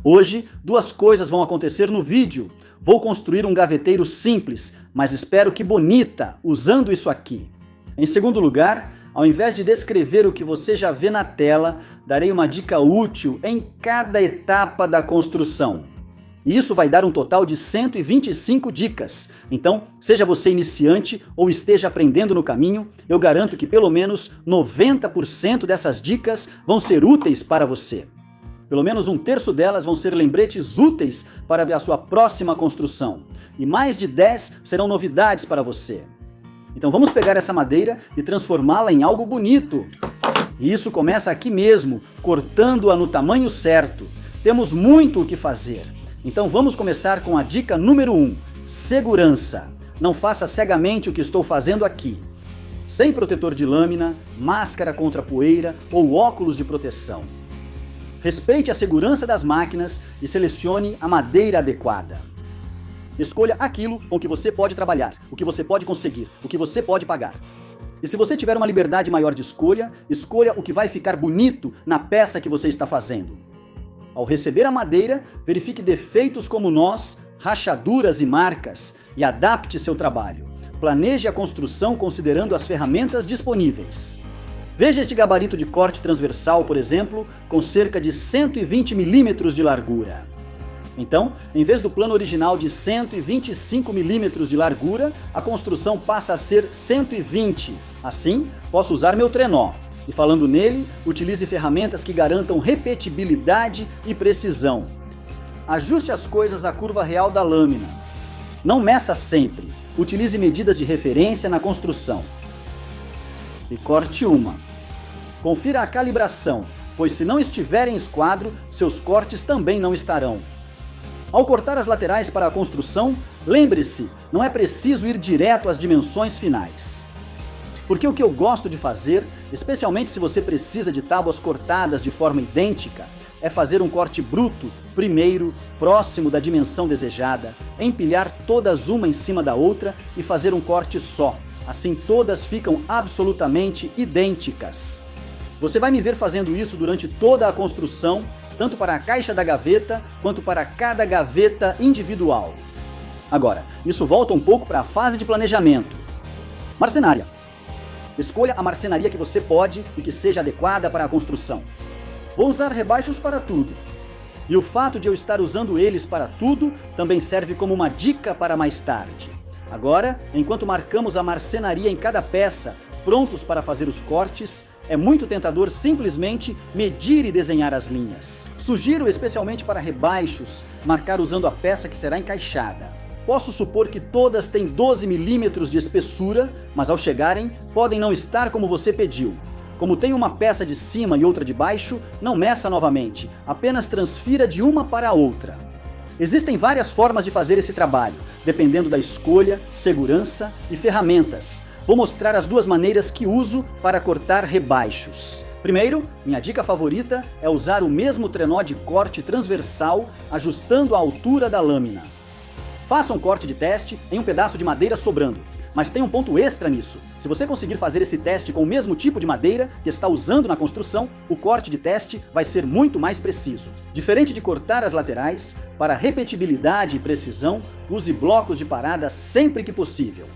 Hoje, duas coisas vão acontecer no vídeo. Vou construir um gaveteiro simples, mas espero que bonita, usando isso aqui. Em segundo lugar, ao invés de descrever o que você já vê na tela, darei uma dica útil em cada etapa da construção. Isso vai dar um total de 125 dicas. Então, seja você iniciante ou esteja aprendendo no caminho, eu garanto que pelo menos 90% dessas dicas vão ser úteis para você. Pelo menos um terço delas vão ser lembretes úteis para a sua próxima construção. E mais de 10 serão novidades para você. Então vamos pegar essa madeira e transformá-la em algo bonito. E isso começa aqui mesmo, cortando-a no tamanho certo. Temos muito o que fazer. Então vamos começar com a dica número 1. Segurança. Não faça cegamente o que estou fazendo aqui. Sem protetor de lâmina, máscara contra poeira ou óculos de proteção. Respeite a segurança das máquinas e selecione a madeira adequada. Escolha aquilo com que você pode trabalhar, o que você pode conseguir, o que você pode pagar. E se você tiver uma liberdade maior de escolha, escolha o que vai ficar bonito na peça que você está fazendo. Ao receber a madeira, verifique defeitos como nós, rachaduras e marcas e adapte seu trabalho. Planeje a construção considerando as ferramentas disponíveis. Veja este gabarito de corte transversal, por exemplo, com cerca de 120 milímetros de largura. Então, em vez do plano original de 125 milímetros de largura, a construção passa a ser 120. Assim, posso usar meu trenó. E falando nele, utilize ferramentas que garantam repetibilidade e precisão. Ajuste as coisas à curva real da lâmina. Não meça sempre. Utilize medidas de referência na construção. E corte uma. Confira a calibração, pois se não estiver em esquadro, seus cortes também não estarão. Ao cortar as laterais para a construção, lembre-se, não é preciso ir direto às dimensões finais. Porque o que eu gosto de fazer, especialmente se você precisa de tábuas cortadas de forma idêntica, é fazer um corte bruto, primeiro, próximo da dimensão desejada, empilhar todas uma em cima da outra e fazer um corte só. Assim todas ficam absolutamente idênticas. Você vai me ver fazendo isso durante toda a construção, tanto para a caixa da gaveta, quanto para cada gaveta individual. Agora, isso volta um pouco para a fase de planejamento. Marcenaria. Escolha a marcenaria que você pode e que seja adequada para a construção. Vou usar rebaixos para tudo. E o fato de eu estar usando eles para tudo também serve como uma dica para mais tarde. Agora, enquanto marcamos a marcenaria em cada peça, prontos para fazer os cortes, é muito tentador simplesmente medir e desenhar as linhas. Sugiro, especialmente para rebaixos, marcar usando a peça que será encaixada. Posso supor que todas têm 12 milímetros de espessura, mas ao chegarem, podem não estar como você pediu. Como tem uma peça de cima e outra de baixo, não meça novamente, apenas transfira de uma para a outra. Existem várias formas de fazer esse trabalho, dependendo da escolha, segurança e ferramentas. Vou mostrar as duas maneiras que uso para cortar rebaixos. Primeiro, minha dica favorita é usar o mesmo trenó de corte transversal, ajustando a altura da lâmina. Faça um corte de teste em um pedaço de madeira sobrando. Mas tem um ponto extra nisso. Se você conseguir fazer esse teste com o mesmo tipo de madeira que está usando na construção, o corte de teste vai ser muito mais preciso. Diferente de cortar as laterais, para repetibilidade e precisão, use blocos de parada sempre que possível.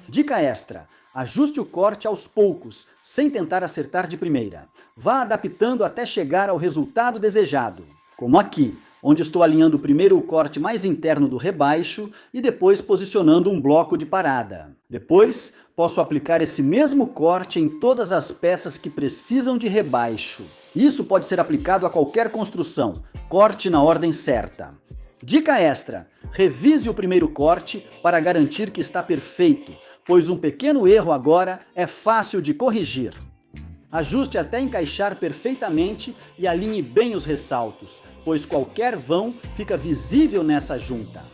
Dica extra: ajuste o corte aos poucos, sem tentar acertar de primeira. Vá adaptando até chegar ao resultado desejado. Como aqui, onde estou alinhando primeiro o corte mais interno do rebaixo e depois posicionando um bloco de parada. Depois, posso aplicar esse mesmo corte em todas as peças que precisam de rebaixo. Isso pode ser aplicado a qualquer construção. Corte na ordem certa. Dica extra: revise o primeiro corte para garantir que está perfeito, pois um pequeno erro agora é fácil de corrigir. Ajuste até encaixar perfeitamente e alinhe bem os ressaltos, pois qualquer vão fica visível nessa junta.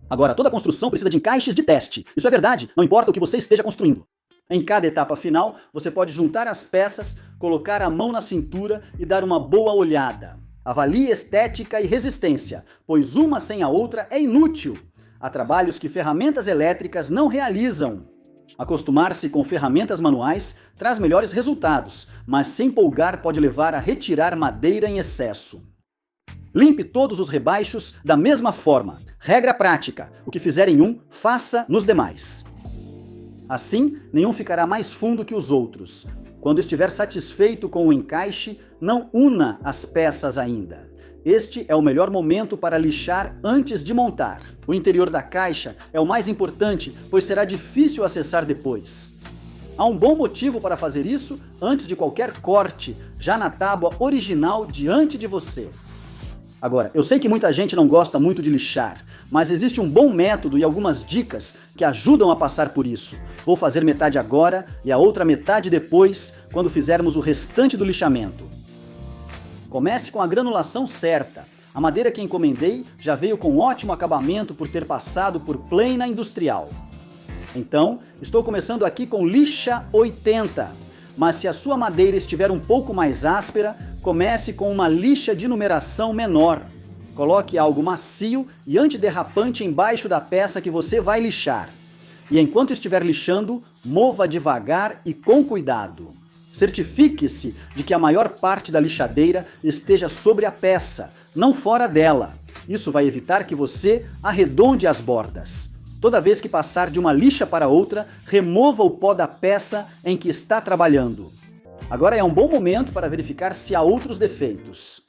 Agora, toda construção precisa de encaixes de teste. Isso é verdade, não importa o que você esteja construindo. Em cada etapa final, você pode juntar as peças, colocar a mão na cintura e dar uma boa olhada. Avalie estética e resistência, pois uma sem a outra é inútil. Há trabalhos que ferramentas elétricas não realizam. Acostumar-se com ferramentas manuais traz melhores resultados, mas se empolgar pode levar a retirar madeira em excesso. Limpe todos os rebaixos da mesma forma. Regra prática: o que fizer em um, faça nos demais. Assim, nenhum ficará mais fundo que os outros. Quando estiver satisfeito com o encaixe, não una as peças ainda. Este é o melhor momento para lixar antes de montar. O interior da caixa é o mais importante, pois será difícil acessar depois. Há um bom motivo para fazer isso antes de qualquer corte, já na tábua original diante de você. Agora, eu sei que muita gente não gosta muito de lixar, mas existe um bom método e algumas dicas que ajudam a passar por isso. Vou fazer metade agora e a outra metade depois, quando fizermos o restante do lixamento. Comece com a granulação certa. A madeira que encomendei já veio com ótimo acabamento por ter passado por plena industrial. Então, estou começando aqui com lixa 80. Mas se a sua madeira estiver um pouco mais áspera, comece com uma lixa de numeração menor. Coloque algo macio e antiderrapante embaixo da peça que você vai lixar. E enquanto estiver lixando, mova devagar e com cuidado. Certifique-se de que a maior parte da lixadeira esteja sobre a peça, não fora dela. Isso vai evitar que você arredonde as bordas. Toda vez que passar de uma lixa para outra, remova o pó da peça em que está trabalhando. Agora é um bom momento para verificar se há outros defeitos.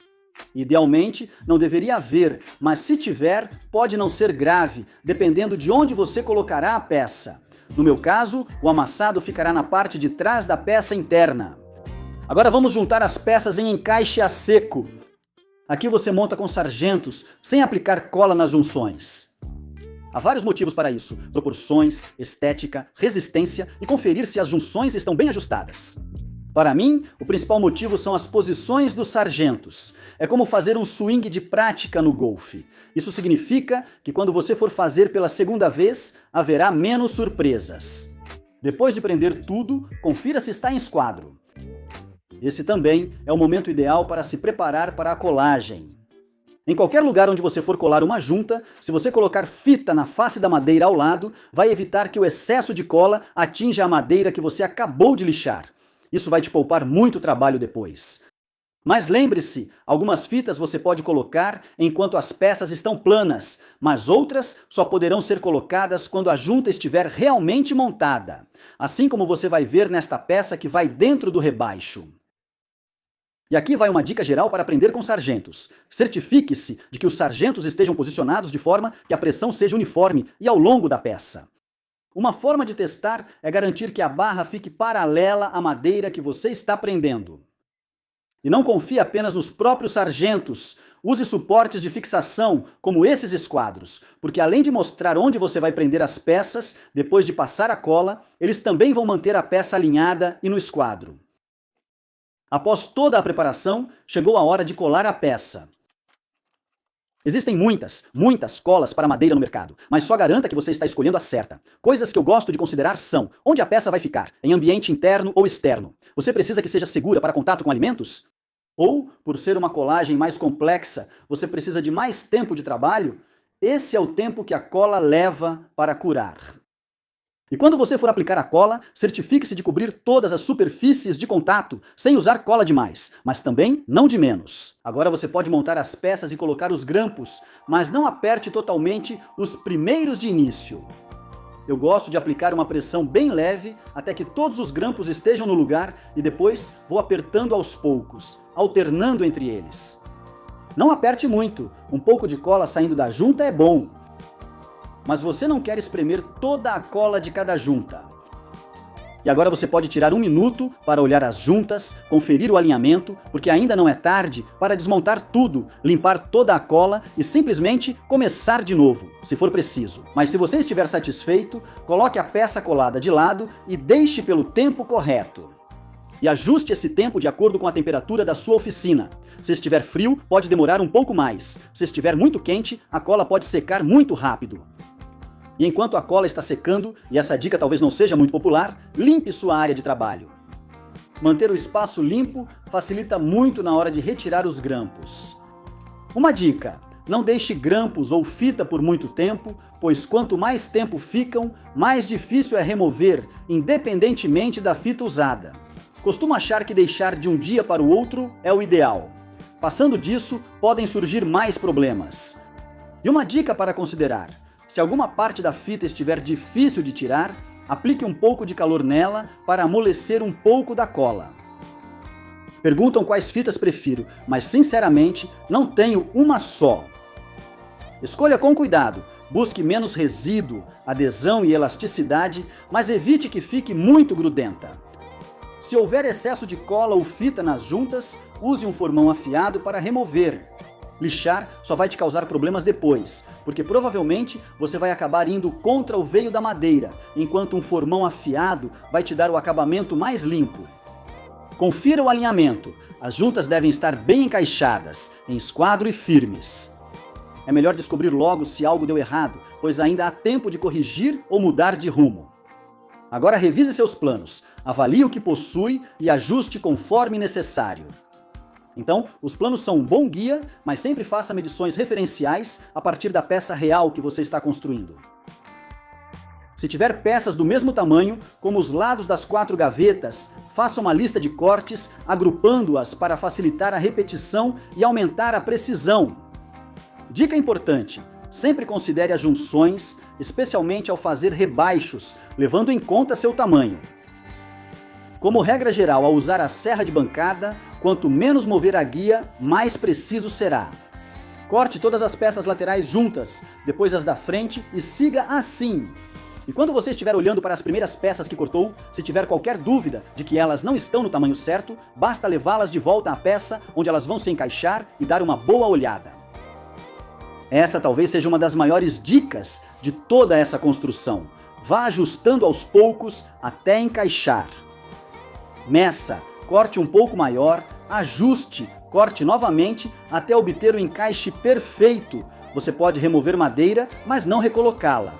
Idealmente, não deveria haver, mas se tiver, pode não ser grave, dependendo de onde você colocará a peça. No meu caso, o amassado ficará na parte de trás da peça interna. Agora vamos juntar as peças em encaixe a seco. Aqui você monta com sargentos, sem aplicar cola nas junções. Há vários motivos para isso: proporções, estética, resistência e conferir se as junções estão bem ajustadas. Para mim, o principal motivo são as posições dos sargentos. É como fazer um swing de prática no golfe. Isso significa que quando você for fazer pela segunda vez, haverá menos surpresas. Depois de prender tudo, confira se está em esquadro. Esse também é o momento ideal para se preparar para a colagem. Em qualquer lugar onde você for colar uma junta, se você colocar fita na face da madeira ao lado, vai evitar que o excesso de cola atinja a madeira que você acabou de lixar. Isso vai te poupar muito trabalho depois. Mas lembre-se, algumas fitas você pode colocar enquanto as peças estão planas, mas outras só poderão ser colocadas quando a junta estiver realmente montada. Assim como você vai ver nesta peça que vai dentro do rebaixo. E aqui vai uma dica geral para aprender com sargentos. Certifique-se de que os sargentos estejam posicionados de forma que a pressão seja uniforme e ao longo da peça. Uma forma de testar é garantir que a barra fique paralela à madeira que você está prendendo. E não confie apenas nos próprios sargentos. Use suportes de fixação, como esses esquadros, porque além de mostrar onde você vai prender as peças, depois de passar a cola, eles também vão manter a peça alinhada e no esquadro. Após toda a preparação, chegou a hora de colar a peça. Existem muitas colas para madeira no mercado, mas só garanta que você está escolhendo a certa. Coisas que eu gosto de considerar são: onde a peça vai ficar, em ambiente interno ou externo? Você precisa que seja segura para contato com alimentos? Ou, por ser uma colagem mais complexa, você precisa de mais tempo de trabalho? Esse é o tempo que a cola leva para curar. E quando você for aplicar a cola, certifique-se de cobrir todas as superfícies de contato, sem usar cola demais, mas também não de menos. Agora você pode montar as peças e colocar os grampos, mas não aperte totalmente os primeiros de início. Eu gosto de aplicar uma pressão bem leve até que todos os grampos estejam no lugar e depois vou apertando aos poucos, alternando entre eles. Não aperte muito, um pouco de cola saindo da junta é bom. Mas você não quer espremer toda a cola de cada junta. E agora você pode tirar um minuto para olhar as juntas, conferir o alinhamento, porque ainda não é tarde para desmontar tudo, limpar toda a cola e simplesmente começar de novo, se for preciso. Mas se você estiver satisfeito, coloque a peça colada de lado e deixe pelo tempo correto. E ajuste esse tempo de acordo com a temperatura da sua oficina. Se estiver frio, pode demorar um pouco mais. Se estiver muito quente, a cola pode secar muito rápido. E enquanto a cola está secando, e essa dica talvez não seja muito popular, limpe sua área de trabalho. Manter o espaço limpo facilita muito na hora de retirar os grampos. Uma dica: não deixe grampos ou fita por muito tempo, pois quanto mais tempo ficam, mais difícil é remover, independentemente da fita usada. Costumo achar que deixar de um dia para o outro é o ideal. Passando disso, podem surgir mais problemas. E uma dica para considerar: se alguma parte da fita estiver difícil de tirar, aplique um pouco de calor nela para amolecer um pouco da cola. Perguntam quais fitas prefiro, mas sinceramente não tenho uma só. Escolha com cuidado, busque menos resíduo, adesão e elasticidade, mas evite que fique muito grudenta. Se houver excesso de cola ou fita nas juntas, use um formão afiado para remover. Lixar só vai te causar problemas depois, porque provavelmente você vai acabar indo contra o veio da madeira, enquanto um formão afiado vai te dar o acabamento mais limpo. Confira o alinhamento. As juntas devem estar bem encaixadas, em esquadro e firmes. É melhor descobrir logo se algo deu errado, pois ainda há tempo de corrigir ou mudar de rumo. Agora revise seus planos, avalie o que possui e ajuste conforme necessário. Então, os planos são um bom guia, mas sempre faça medições referenciais a partir da peça real que você está construindo. Se tiver peças do mesmo tamanho, como os lados das 4 gavetas, faça uma lista de cortes, agrupando-as para facilitar a repetição e aumentar a precisão. Dica importante: sempre considere as junções, especialmente ao fazer rebaixos, levando em conta seu tamanho. Como regra geral, ao usar a serra de bancada, quanto menos mover a guia, mais preciso será. Corte todas as peças laterais juntas, depois as da frente e siga assim. E quando você estiver olhando para as primeiras peças que cortou, se tiver qualquer dúvida de que elas não estão no tamanho certo, basta levá-las de volta à peça, onde elas vão se encaixar e dar uma boa olhada. Essa talvez seja uma das maiores dicas de toda essa construção. Vá ajustando aos poucos até encaixar. Meça, corte um pouco maior, ajuste, corte novamente até obter o encaixe perfeito. Você pode remover madeira, mas não recolocá-la.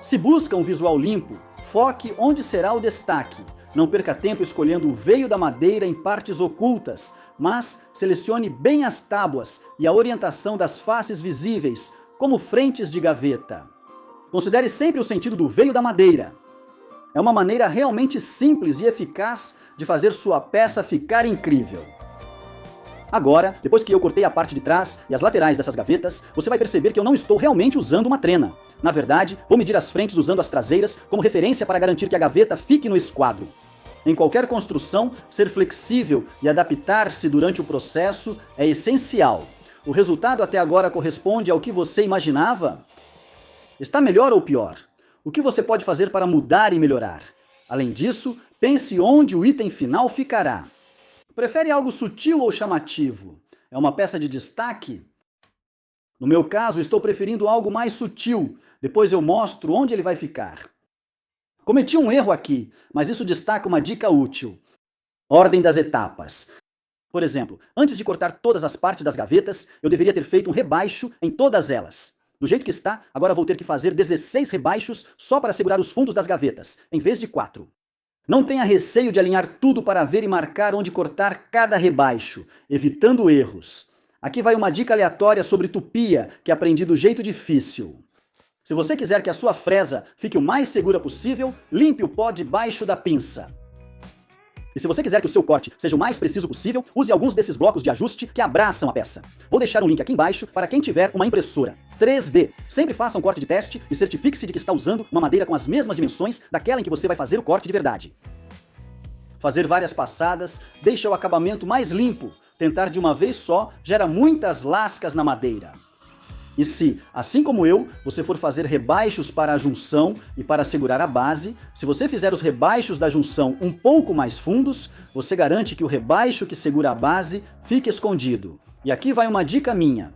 Se busca um visual limpo, foque onde será o destaque. Não perca tempo escolhendo o veio da madeira em partes ocultas, mas selecione bem as tábuas e a orientação das faces visíveis, como frentes de gaveta. Considere sempre o sentido do veio da madeira. É uma maneira realmente simples e eficaz de fazer sua peça ficar incrível. Agora, depois que eu cortei a parte de trás e as laterais dessas gavetas, você vai perceber que eu não estou realmente usando uma trena. Na verdade, vou medir as frentes usando as traseiras como referência para garantir que a gaveta fique no esquadro. Em qualquer construção, ser flexível e adaptar-se durante o processo é essencial. O resultado até agora corresponde ao que você imaginava? Está melhor ou pior? O que você pode fazer para mudar e melhorar? Além disso, pense onde o item final ficará. Prefere algo sutil ou chamativo? É uma peça de destaque? No meu caso, estou preferindo algo mais sutil. Depois eu mostro onde ele vai ficar. Cometi um erro aqui, mas isso destaca uma dica útil. Ordem das etapas. Por exemplo, antes de cortar todas as partes das gavetas, eu deveria ter feito um rebaixo em todas elas. Do jeito que está, agora vou ter que fazer 16 rebaixos só para segurar os fundos das gavetas, em vez de 4. Não tenha receio de alinhar tudo para ver e marcar onde cortar cada rebaixo, evitando erros. Aqui vai uma dica aleatória sobre tupia, que aprendi do jeito difícil. Se você quiser que a sua fresa fique o mais segura possível, limpe o pó debaixo da pinça. E se você quiser que o seu corte seja o mais preciso possível, use alguns desses blocos de ajuste que abraçam a peça. Vou deixar um link aqui embaixo para quem tiver uma impressora 3D. Sempre faça um corte de teste e certifique-se de que está usando uma madeira com as mesmas dimensões daquela em que você vai fazer o corte de verdade. Fazer várias passadas deixa o acabamento mais limpo. Tentar de uma vez só gera muitas lascas na madeira. E se, assim como eu, você for fazer rebaixos para a junção e para segurar a base, se você fizer os rebaixos da junção um pouco mais fundos, você garante que o rebaixo que segura a base fique escondido. E aqui vai uma dica minha.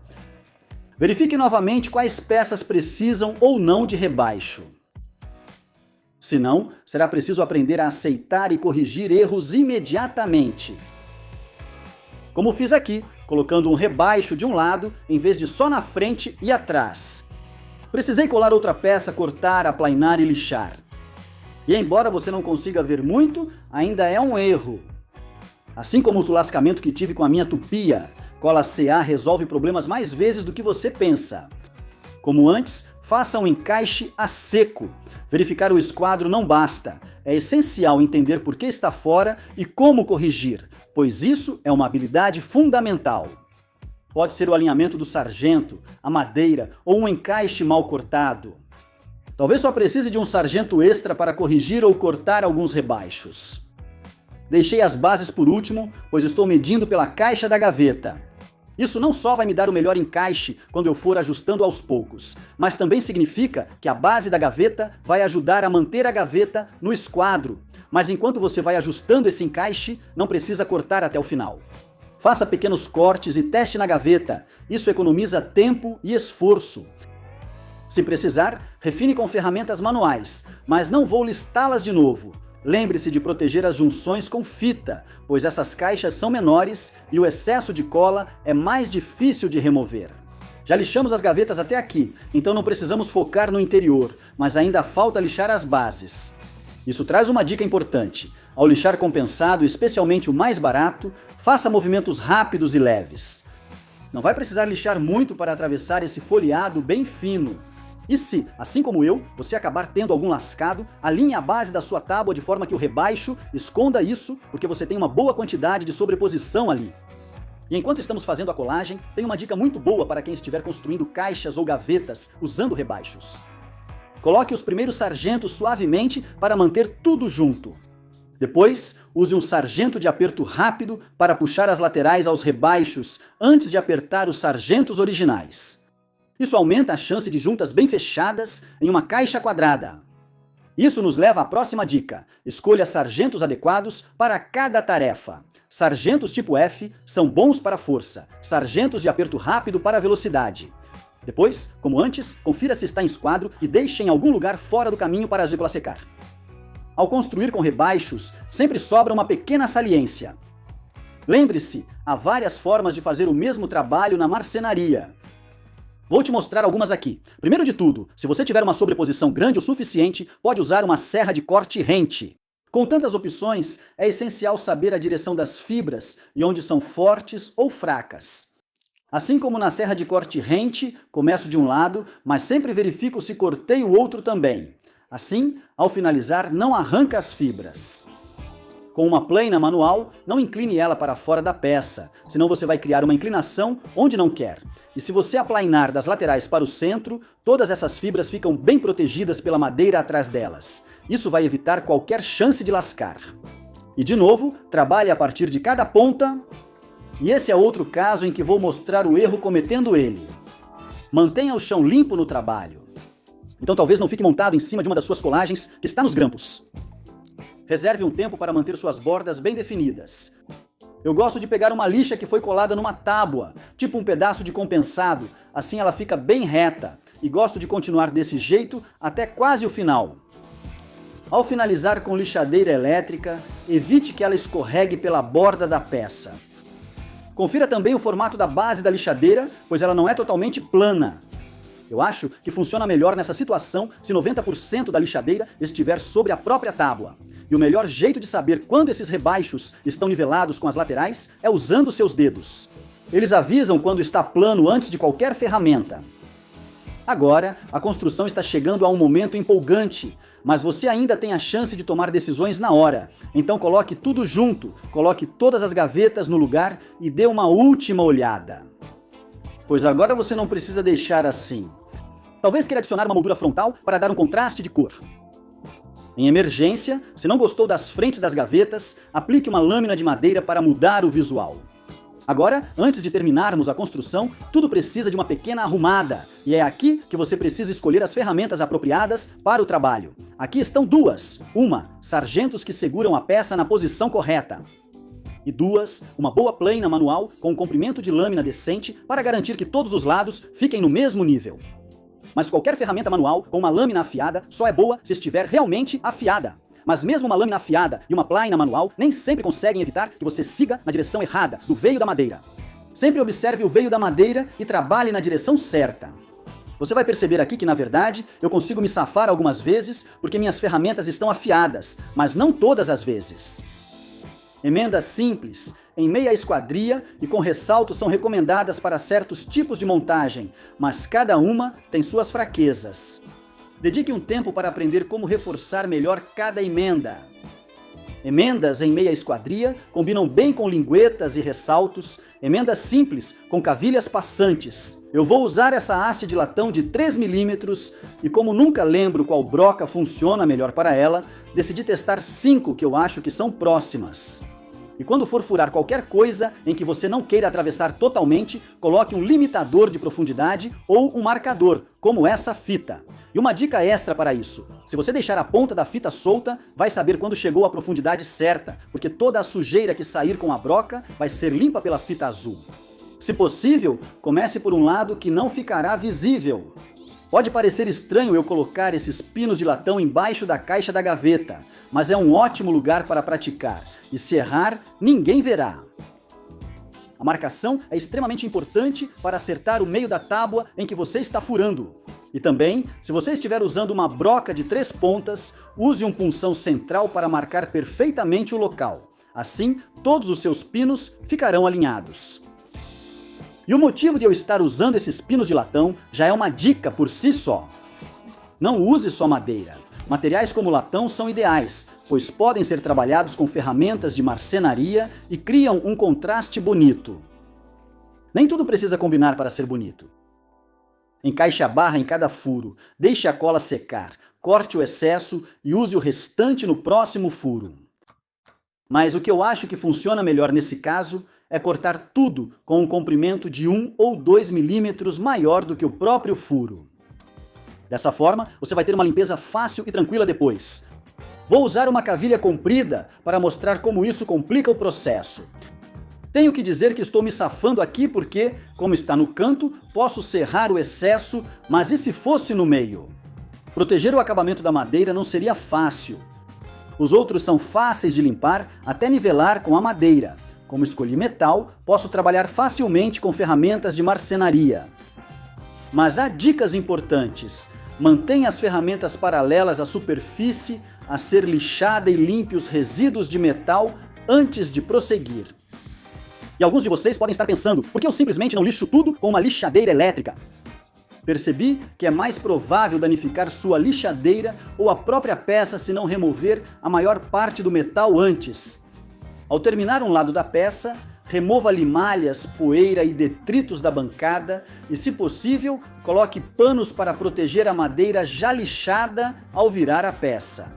Verifique novamente quais peças precisam ou não de rebaixo. Se não, será preciso aprender a aceitar e corrigir erros imediatamente. Como fiz aqui, colocando um rebaixo de um lado, em vez de só na frente e atrás. Precisei colar outra peça, cortar, aplainar e lixar. E embora você não consiga ver muito, ainda é um erro. Assim como o lascamento que tive com a minha tupia, cola CA resolve problemas mais vezes do que você pensa. Como antes, faça um encaixe a seco. Verificar o esquadro não basta. É essencial entender por que está fora e como corrigir, pois isso é uma habilidade fundamental. Pode ser o alinhamento do sargento, a madeira ou um encaixe mal cortado. Talvez só precise de um sargento extra para corrigir ou cortar alguns rebaixos. Deixei as bases por último, pois estou medindo pela caixa da gaveta. Isso não só vai me dar o melhor encaixe quando eu for ajustando aos poucos, mas também significa que a base da gaveta vai ajudar a manter a gaveta no esquadro. Mas enquanto você vai ajustando esse encaixe, não precisa cortar até o final. Faça pequenos cortes e teste na gaveta. Isso economiza tempo e esforço. Se precisar, refine com ferramentas manuais, mas não vou listá-las de novo. Lembre-se de proteger as junções com fita, pois essas caixas são menores e o excesso de cola é mais difícil de remover. Já lixamos as gavetas até aqui, então não precisamos focar no interior, mas ainda falta lixar as bases. Isso traz uma dica importante. Ao lixar compensado, especialmente o mais barato, faça movimentos rápidos e leves. Não vai precisar lixar muito para atravessar esse folheado bem fino. E se, assim como eu, você acabar tendo algum lascado, alinhe a base da sua tábua de forma que o rebaixo esconda isso, porque você tem uma boa quantidade de sobreposição ali. E enquanto estamos fazendo a colagem, tem uma dica muito boa para quem estiver construindo caixas ou gavetas usando rebaixos. Coloque os primeiros sargentos suavemente para manter tudo junto. Depois, use um sargento de aperto rápido para puxar as laterais aos rebaixos antes de apertar os sargentos originais. Isso aumenta a chance de juntas bem fechadas em uma caixa quadrada. Isso nos leva à próxima dica. Escolha sargentos adequados para cada tarefa. Sargentos tipo F são bons para força, sargentos de aperto rápido para velocidade. Depois, como antes, confira se está em esquadro e deixe em algum lugar fora do caminho para a zícula secar. Ao construir com rebaixos, sempre sobra uma pequena saliência. Lembre-se, há várias formas de fazer o mesmo trabalho na marcenaria. Vou te mostrar algumas aqui. Primeiro de tudo, se você tiver uma sobreposição grande o suficiente, pode usar uma serra de corte rente. Com tantas opções, é essencial saber a direção das fibras e onde são fortes ou fracas. Assim como na serra de corte rente, começo de um lado, mas sempre verifico se cortei o outro também. Assim, ao finalizar, não arranca as fibras. Com uma plana manual, não incline ela para fora da peça, senão você vai criar uma inclinação onde não quer. E se você aplainar das laterais para o centro, todas essas fibras ficam bem protegidas pela madeira atrás delas. Isso vai evitar qualquer chance de lascar. E de novo, trabalhe a partir de cada ponta. E esse é outro caso em que vou mostrar o erro cometendo ele. Mantenha o chão limpo no trabalho. Então talvez não fique montado em cima de uma das suas colagens que está nos grampos. Reserve um tempo para manter suas bordas bem definidas. Eu gosto de pegar uma lixa que foi colada numa tábua, tipo um pedaço de compensado, assim ela fica bem reta, e gosto de continuar desse jeito até quase o final. Ao finalizar com lixadeira elétrica, evite que ela escorregue pela borda da peça. Confira também o formato da base da lixadeira, pois ela não é totalmente plana. Eu acho que funciona melhor nessa situação se 90% da lixadeira estiver sobre a própria tábua. E o melhor jeito de saber quando esses rebaixos estão nivelados com as laterais é usando seus dedos. Eles avisam quando está plano antes de qualquer ferramenta. Agora, a construção está chegando a um momento empolgante, mas você ainda tem a chance de tomar decisões na hora. Então coloque tudo junto, coloque todas as gavetas no lugar e dê uma última olhada. Pois agora você não precisa deixar assim. Talvez queira adicionar uma moldura frontal para dar um contraste de cor. Em emergência, se não gostou das frentes das gavetas, aplique uma lâmina de madeira para mudar o visual. Agora, antes de terminarmos a construção, tudo precisa de uma pequena arrumada, e é aqui que você precisa escolher as ferramentas apropriadas para o trabalho. Aqui estão duas. Uma, sargentos que seguram a peça na posição correta. E duas, uma boa plana manual com um comprimento de lâmina decente para garantir que todos os lados fiquem no mesmo nível. Mas qualquer ferramenta manual com uma lâmina afiada só é boa se estiver realmente afiada. Mas mesmo uma lâmina afiada e uma plana manual nem sempre conseguem evitar que você siga na direção errada, do veio da madeira. Sempre observe o veio da madeira e trabalhe na direção certa. Você vai perceber aqui que, na verdade, eu consigo me safar algumas vezes porque minhas ferramentas estão afiadas, mas não todas as vezes. Emendas simples, em meia esquadria e com ressalto são recomendadas para certos tipos de montagem, mas cada uma tem suas fraquezas. Dedique um tempo para aprender como reforçar melhor cada emenda. Emendas em meia esquadria combinam bem com linguetas e ressaltos, Emenda simples com cavilhas passantes. Eu vou usar essa haste de latão de 3 milímetros e como nunca lembro qual broca funciona melhor para ela, decidi testar 5 que eu acho que são próximas. E quando for furar qualquer coisa em que você não queira atravessar totalmente, coloque um limitador de profundidade ou um marcador, como essa fita. E uma dica extra para isso: se você deixar a ponta da fita solta, vai saber quando chegou à profundidade certa, porque toda a sujeira que sair com a broca vai ser limpa pela fita azul. Se possível, comece por um lado que não ficará visível. Pode parecer estranho eu colocar esses pinos de latão embaixo da caixa da gaveta, mas é um ótimo lugar para praticar, e se errar, ninguém verá. A marcação é extremamente importante para acertar o meio da tábua em que você está furando. E também, se você estiver usando uma broca de 3 pontas, use um punção central para marcar perfeitamente o local. Assim, todos os seus pinos ficarão alinhados. E o motivo de eu estar usando esses pinos de latão já é uma dica por si só. Não use só madeira. Materiais como latão são ideais, pois podem ser trabalhados com ferramentas de marcenaria e criam um contraste bonito. Nem tudo precisa combinar para ser bonito. Encaixe a barra em cada furo, deixe a cola secar, corte o excesso e use o restante no próximo furo. Mas o que eu acho que funciona melhor nesse caso é cortar tudo com um comprimento de 1 ou 2 milímetros maior do que o próprio furo. Dessa forma, você vai ter uma limpeza fácil e tranquila depois. Vou usar uma cavilha comprida para mostrar como isso complica o processo. Tenho que dizer que estou me safando aqui porque, como está no canto, posso serrar o excesso, mas e se fosse no meio? Proteger o acabamento da madeira não seria fácil. Os outros são fáceis de limpar até nivelar com a madeira. Como escolhi metal, posso trabalhar facilmente com ferramentas de marcenaria. Mas há dicas importantes. Mantenha as ferramentas paralelas à superfície a ser lixada e limpe os resíduos de metal antes de prosseguir. E alguns de vocês podem estar pensando, por que eu simplesmente não lixo tudo com uma lixadeira elétrica? Percebi que é mais provável danificar sua lixadeira ou a própria peça se não remover a maior parte do metal antes. Ao terminar um lado da peça, remova limalhas, poeira e detritos da bancada e, se possível, coloque panos para proteger a madeira já lixada ao virar a peça.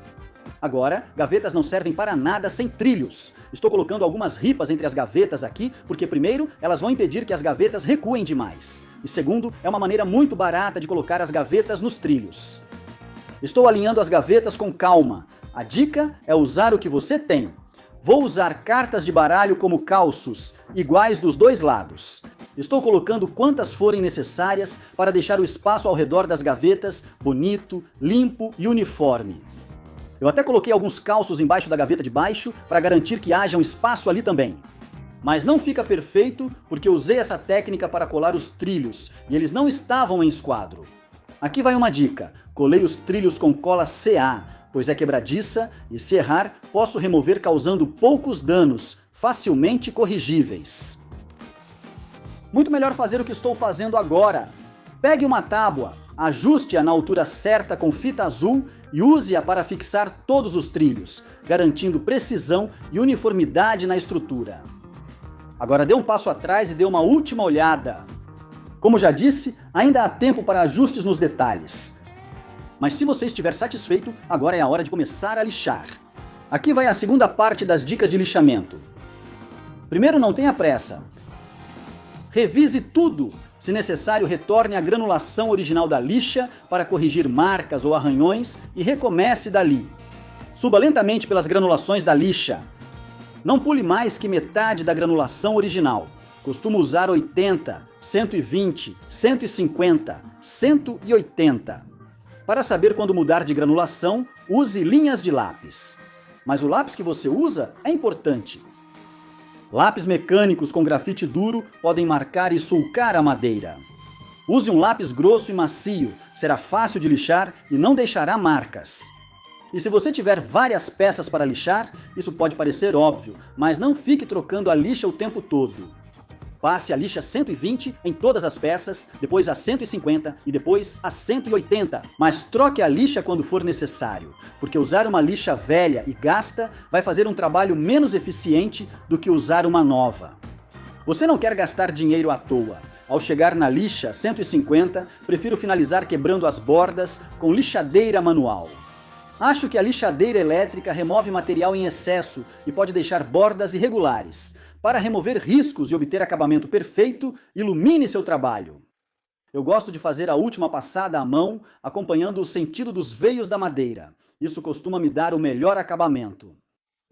Agora, gavetas não servem para nada sem trilhos. Estou colocando algumas ripas entre as gavetas aqui, porque primeiro, elas vão impedir que as gavetas recuem demais. E segundo, é uma maneira muito barata de colocar as gavetas nos trilhos. Estou alinhando as gavetas com calma. A dica é usar o que você tem. Vou usar cartas de baralho como calços, iguais dos dois lados. Estou colocando quantas forem necessárias para deixar o espaço ao redor das gavetas bonito, limpo e uniforme. Eu até coloquei alguns calços embaixo da gaveta de baixo para garantir que haja um espaço ali também. Mas não fica perfeito porque usei essa técnica para colar os trilhos e eles não estavam em esquadro. Aqui vai uma dica: colei os trilhos com cola CA, pois é quebradiça e se errar, posso remover causando poucos danos, facilmente corrigíveis. Muito melhor fazer o que estou fazendo agora. Pegue uma tábua, ajuste-a na altura certa com fita azul e use-a para fixar todos os trilhos, garantindo precisão e uniformidade na estrutura. Agora dê um passo atrás e dê uma última olhada. Como já disse, ainda há tempo para ajustes nos detalhes. Mas se você estiver satisfeito, agora é a hora de começar a lixar. Aqui vai a segunda parte das dicas de lixamento. Primeiro, não tenha pressa. Revise tudo. Se necessário, retorne à granulação original da lixa para corrigir marcas ou arranhões e recomece dali. Suba lentamente pelas granulações da lixa. Não pule mais que metade da granulação original. Costumo usar 80, 120, 150, 180. Para saber quando mudar de granulação, use linhas de lápis. Mas o lápis que você usa é importante. Lápis mecânicos com grafite duro podem marcar e sulcar a madeira. Use um lápis grosso e macio, será fácil de lixar e não deixará marcas. E se você tiver várias peças para lixar, isso pode parecer óbvio, mas não fique trocando a lixa o tempo todo. Passe a lixa 120 em todas as peças, depois a 150 e depois a 180. Mas troque a lixa quando for necessário, porque usar uma lixa velha e gasta vai fazer um trabalho menos eficiente do que usar uma nova. Você não quer gastar dinheiro à toa. Ao chegar na lixa 150, prefiro finalizar quebrando as bordas com lixadeira manual. Acho que a lixadeira elétrica remove material em excesso e pode deixar bordas irregulares. Para remover riscos e obter acabamento perfeito, ilumine seu trabalho. Eu gosto de fazer a última passada à mão, acompanhando o sentido dos veios da madeira. Isso costuma me dar o melhor acabamento.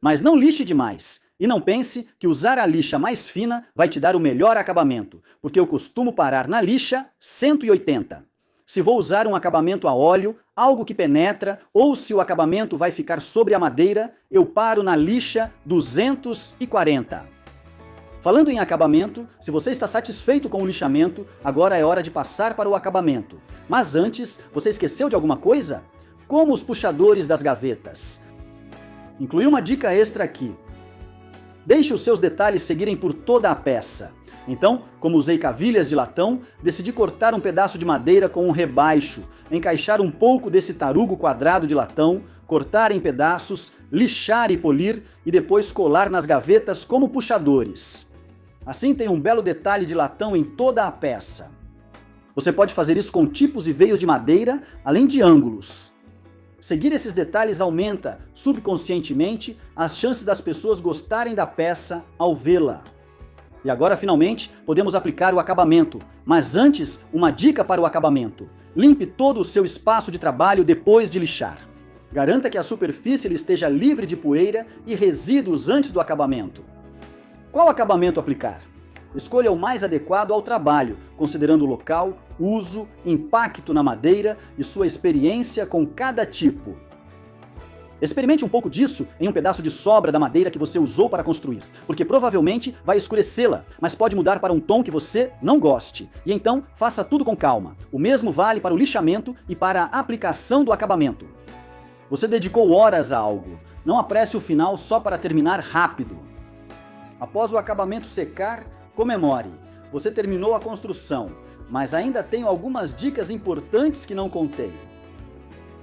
Mas não lixe demais. E não pense que usar a lixa mais fina vai te dar o melhor acabamento, porque eu costumo parar na lixa 180. Se vou usar um acabamento a óleo, algo que penetra, ou se o acabamento vai ficar sobre a madeira, eu paro na lixa 240. Falando em acabamento, se você está satisfeito com o lixamento, agora é hora de passar para o acabamento. Mas antes, você esqueceu de alguma coisa? Como os puxadores das gavetas. Incluí uma dica extra aqui. Deixe os seus detalhes seguirem por toda a peça. Então, como usei cavilhas de latão, decidi cortar um pedaço de madeira com um rebaixo, encaixar um pouco desse tarugo quadrado de latão, cortar em pedaços, lixar e polir e depois colar nas gavetas como puxadores. Assim tem um belo detalhe de latão em toda a peça. Você pode fazer isso com tipos e veios de madeira, além de ângulos. Seguir esses detalhes aumenta, subconscientemente, as chances das pessoas gostarem da peça ao vê-la. E agora, finalmente, podemos aplicar o acabamento. Mas antes, uma dica para o acabamento. Limpe todo o seu espaço de trabalho depois de lixar. Garanta que a superfície esteja livre de poeira e resíduos antes do acabamento. Qual acabamento aplicar? Escolha o mais adequado ao trabalho, considerando o local, uso, impacto na madeira e sua experiência com cada tipo. Experimente um pouco disso em um pedaço de sobra da madeira que você usou para construir, porque provavelmente vai escurecê-la, mas pode mudar para um tom que você não goste. E então, faça tudo com calma. O mesmo vale para o lixamento e para a aplicação do acabamento. Você dedicou horas a algo. Não apresse o final só para terminar rápido. Após o acabamento secar, comemore. Você terminou a construção, mas ainda tenho algumas dicas importantes que não contei.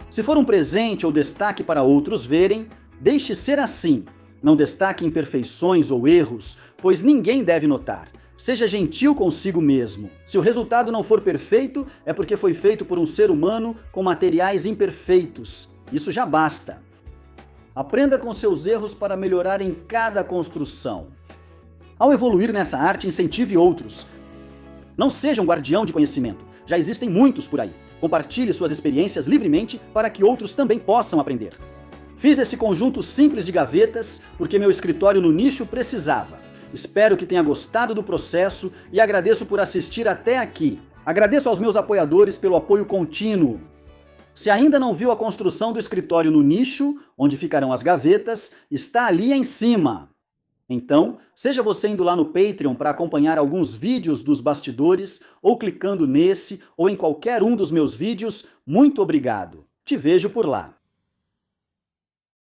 Se for um presente ou destaque para outros verem, deixe ser assim. Não destaque imperfeições ou erros, pois ninguém deve notar. Seja gentil consigo mesmo. Se o resultado não for perfeito, é porque foi feito por um ser humano com materiais imperfeitos. Isso já basta. Aprenda com seus erros para melhorar em cada construção. Ao evoluir nessa arte, incentive outros. Não seja um guardião de conhecimento. Já existem muitos por aí. Compartilhe suas experiências livremente para que outros também possam aprender. Fiz esse conjunto simples de gavetas porque meu escritório no nicho precisava. Espero que tenha gostado do processo e agradeço por assistir até aqui. Agradeço aos meus apoiadores pelo apoio contínuo. Se ainda não viu a construção do escritório no nicho, onde ficarão as gavetas, está ali em cima. Então, seja você indo lá no Patreon para acompanhar alguns vídeos dos bastidores, ou clicando nesse ou em qualquer um dos meus vídeos, muito obrigado. Te vejo por lá.